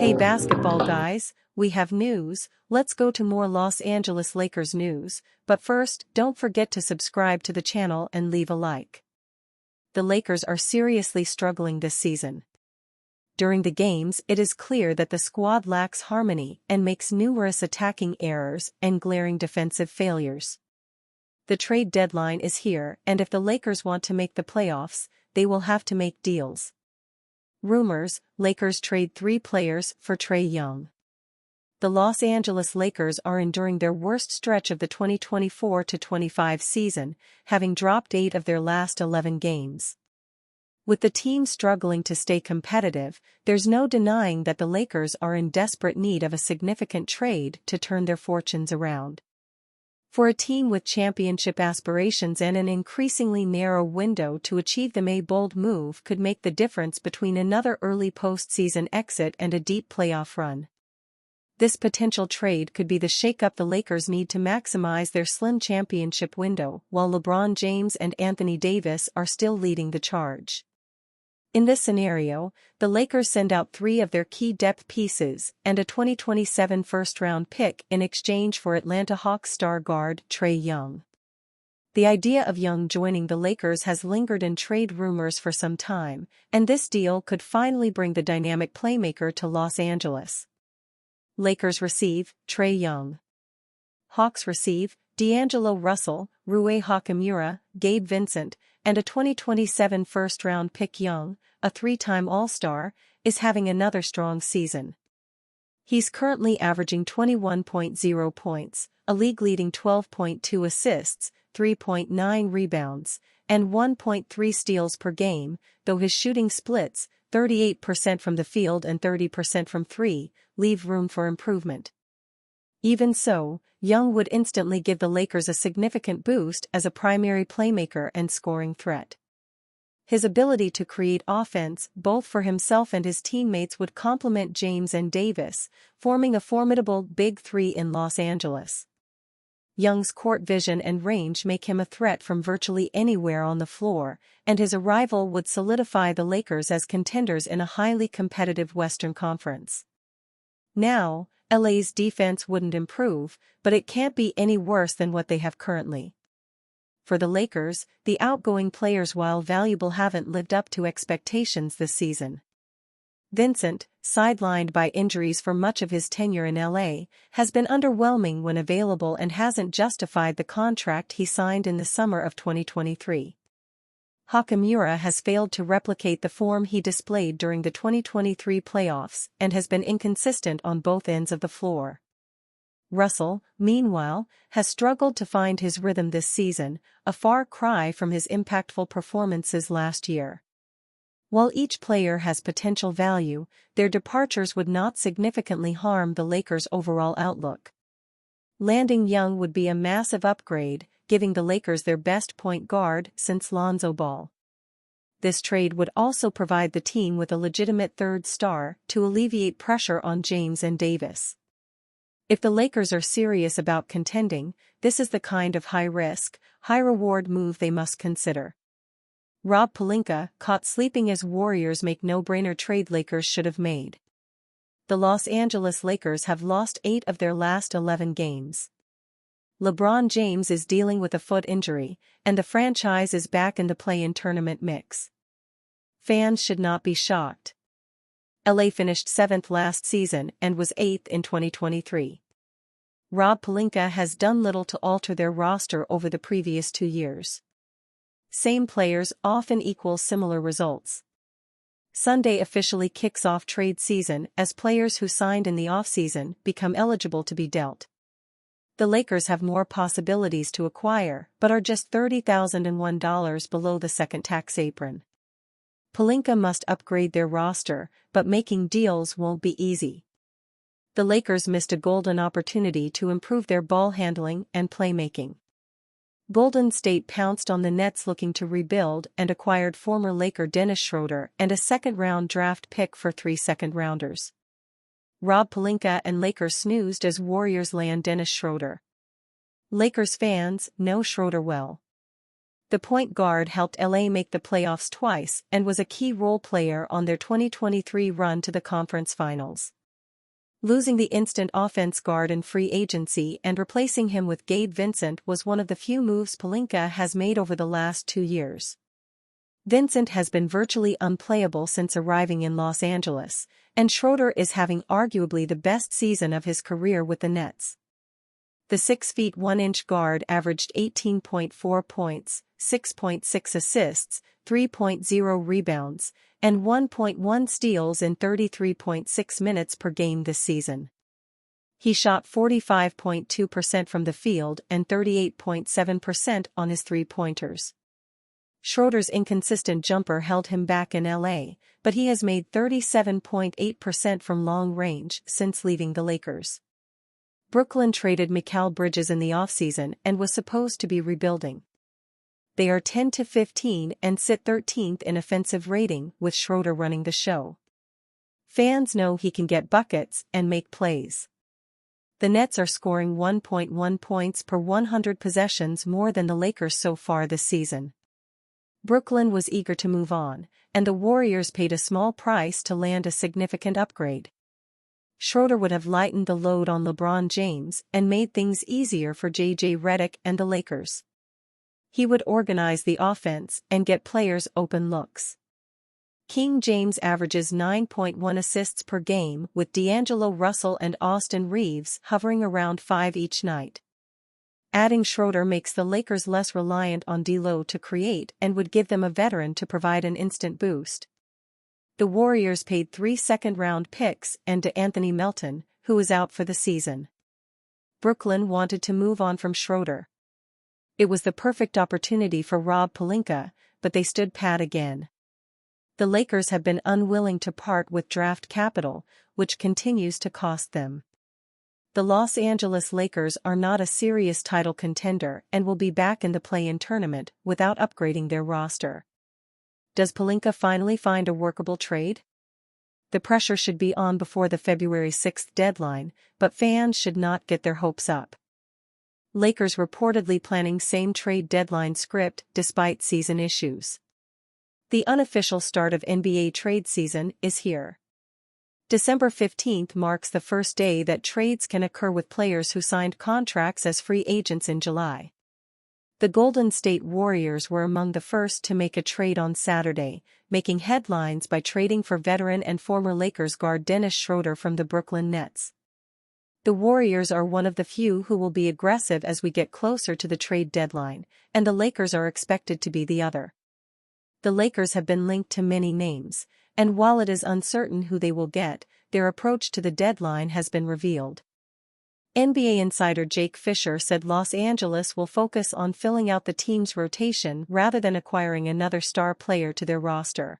Hey basketball guys, we have news. Let's go to more Los Angeles Lakers news, but first, don't forget to subscribe to the channel and leave a like. The Lakers are seriously struggling this season. During the games, it is clear that the squad lacks harmony and makes numerous attacking errors and glaring defensive failures. The trade deadline is here, and if the Lakers want to make the playoffs, they will have to make deals. Rumors: Lakers trade 3 players for Trae Young. The Los Angeles Lakers are enduring their worst stretch of the 2024-25 season, having dropped 8 of their last 11 games. With the team struggling to stay competitive, there's no denying that the Lakers are in desperate need of a significant trade to turn their fortunes around. For a team with championship aspirations and an increasingly narrow window to achieve them, a bold move could make the difference between another early postseason exit and a deep playoff run. This potential trade could be the shakeup the Lakers need to maximize their slim championship window, while LeBron James and Anthony Davis are still leading the charge. In this scenario, the Lakers send out 3 of their key depth pieces and a 2027 first-round pick in exchange for Atlanta Hawks star guard Trae Young. The idea of Young joining the Lakers has lingered in trade rumors for some time, and this deal could finally bring the dynamic playmaker to Los Angeles. Lakers receive Trae Young. Hawks receive D'Angelo Russell, Rui Hachimura, Gabe Vincent, and a 2027 first-round pick. Young, a 3-time All-Star, is having another strong season. He's currently averaging 21.0 points, a league-leading 12.2 assists, 3.9 rebounds, and 1.3 steals per game, though his shooting splits, 38% from the field and 30% from 3, leave room for improvement. Even so, Young would instantly give the Lakers a significant boost as a primary playmaker and scoring threat. His ability to create offense, both for himself and his teammates, would complement James and Davis, forming a formidable Big Three in Los Angeles. Young's court vision and range make him a threat from virtually anywhere on the floor, and his arrival would solidify the Lakers as contenders in a highly competitive Western Conference. Now, LA's defense wouldn't improve, but it can't be any worse than what they have currently. For the Lakers, the outgoing players, while valuable, haven't lived up to expectations this season. Vincent, sidelined by injuries for much of his tenure in LA, has been underwhelming when available and hasn't justified the contract he signed in the summer of 2023. Hachimura has failed to replicate the form he displayed during the 2023 playoffs and has been inconsistent on both ends of the floor. Russell, meanwhile, has struggled to find his rhythm this season, a far cry from his impactful performances last year. While each player has potential value, their departures would not significantly harm the Lakers' overall outlook. Landing Young would be a massive upgrade, giving the Lakers their best point guard since Lonzo Ball. This trade would also provide the team with a legitimate third star to alleviate pressure on James and Davis. If the Lakers are serious about contending, this is the kind of high-risk, high-reward move they must consider. Rob Pelinka, caught sleeping as Warriors make no-brainer trade Lakers should have made. The Los Angeles Lakers have lost 8 of their last 11 games. LeBron James is dealing with a foot injury, and the franchise is back in the play-in tournament mix. Fans should not be shocked. LA finished 7th last season and was 8th in 2023. Rob Pelinka has done little to alter their roster over the previous 2 years. Same players often equal similar results. Sunday officially kicks off trade season as players who signed in the offseason become eligible to be dealt. The Lakers have more possibilities to acquire, but are just $30,001 below the second tax apron. Pelinka must upgrade their roster, but making deals won't be easy. The Lakers missed a golden opportunity to improve their ball handling and playmaking. Golden State pounced on the Nets looking to rebuild and acquired former Laker Dennis Schroeder and a second-round draft pick for 3 second-rounders. Rob Pelinka and Lakers snoozed as Warriors land Dennis Schroeder. Lakers fans know Schroeder well. The point guard helped LA make the playoffs twice and was a key role player on their 2023 run to the conference finals. Losing the instant offense guard in free agency and replacing him with Gabe Vincent was one of the few moves Pelinka has made over the last 2 years. Vincent has been virtually unplayable since arriving in Los Angeles, and Schroeder is having arguably the best season of his career with the Nets. The 6'1" guard averaged 18.4 points, 6.6 assists, 3.0 rebounds, and 1.1 steals in 33.6 minutes per game this season. He shot 45.2% from the field and 38.7% on his three-pointers. Schroeder's inconsistent jumper held him back in LA, but he has made 37.8% from long range since leaving the Lakers. Brooklyn traded Mikal Bridges in the offseason and was supposed to be rebuilding. They are 10-15 and sit 13th in offensive rating with Schroeder running the show. Fans know he can get buckets and make plays. The Nets are scoring 1.1 points per 100 possessions more than the Lakers so far this season. Brooklyn was eager to move on, and the Warriors paid a small price to land a significant upgrade. Schroeder would have lightened the load on LeBron James and made things easier for J.J. Redick and the Lakers. He would organize the offense and get players open looks. King James averages 9.1 assists per game with D'Angelo Russell and Austin Reeves hovering around 5 each night. Adding Schroeder makes the Lakers less reliant on D'Lo to create and would give them a veteran to provide an instant boost. The Warriors paid 3 second-round picks and DeAnthony Melton, who is out for the season. Brooklyn wanted to move on from Schroeder. It was the perfect opportunity for Rob Pelinka, but they stood pat again. The Lakers have been unwilling to part with draft capital, which continues to cost them. The Los Angeles Lakers are not a serious title contender and will be back in the play-in tournament without upgrading their roster. Does Pelinka finally find a workable trade? The pressure should be on before the February 6 deadline, but fans should not get their hopes up. Lakers reportedly planning same trade deadline script despite season issues. The unofficial start of NBA trade season is here. December 15 marks the first day that trades can occur with players who signed contracts as free agents in July. The Golden State Warriors were among the first to make a trade on Saturday, making headlines by trading for veteran and former Lakers guard Dennis Schroeder from the Brooklyn Nets. The Warriors are one of the few who will be aggressive as we get closer to the trade deadline, and the Lakers are expected to be the other. The Lakers have been linked to many names, and while it is uncertain who they will get, their approach to the deadline has been revealed. NBA insider Jake Fisher said Los Angeles will focus on filling out the team's rotation rather than acquiring another star player to their roster.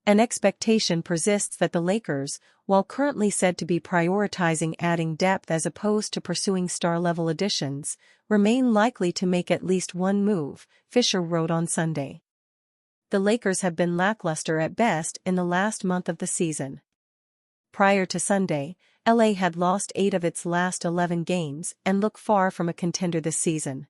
An expectation persists that the Lakers, while currently said to be prioritizing adding depth as opposed to pursuing star-level additions, remain likely to make at least one move, Fisher wrote on Sunday. The Lakers have been lackluster at best in the last month of the season. Prior to Sunday, LA had lost 8 of its last 11 games and look far from a contender this season.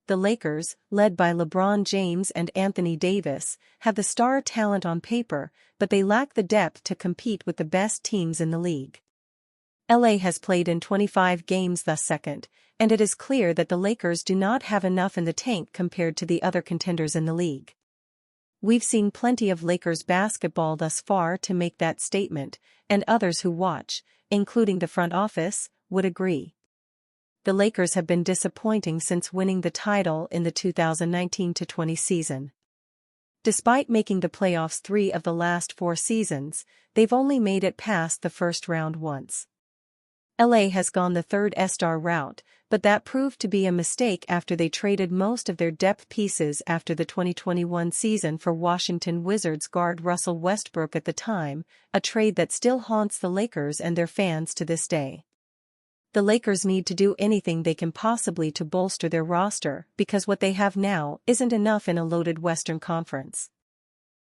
The Lakers, led by LeBron James and Anthony Davis, have the star talent on paper, but they lack the depth to compete with the best teams in the league. LA has played in 25 games thus second, and it is clear that the Lakers do not have enough in the tank compared to the other contenders in the league. We've seen plenty of Lakers basketball thus far to make that statement, and others who watch, including the front office, would agree. The Lakers have been disappointing since winning the title in the 2019-20 season. Despite making the playoffs 3 of the last 4 seasons, they've only made it past the first round once. LA has gone the third star route, but that proved to be a mistake after they traded most of their depth pieces after the 2021 season for Washington Wizards guard Russell Westbrook at the time, a trade that still haunts the Lakers and their fans to this day. The Lakers need to do anything they can possibly to bolster their roster because what they have now isn't enough in a loaded Western Conference.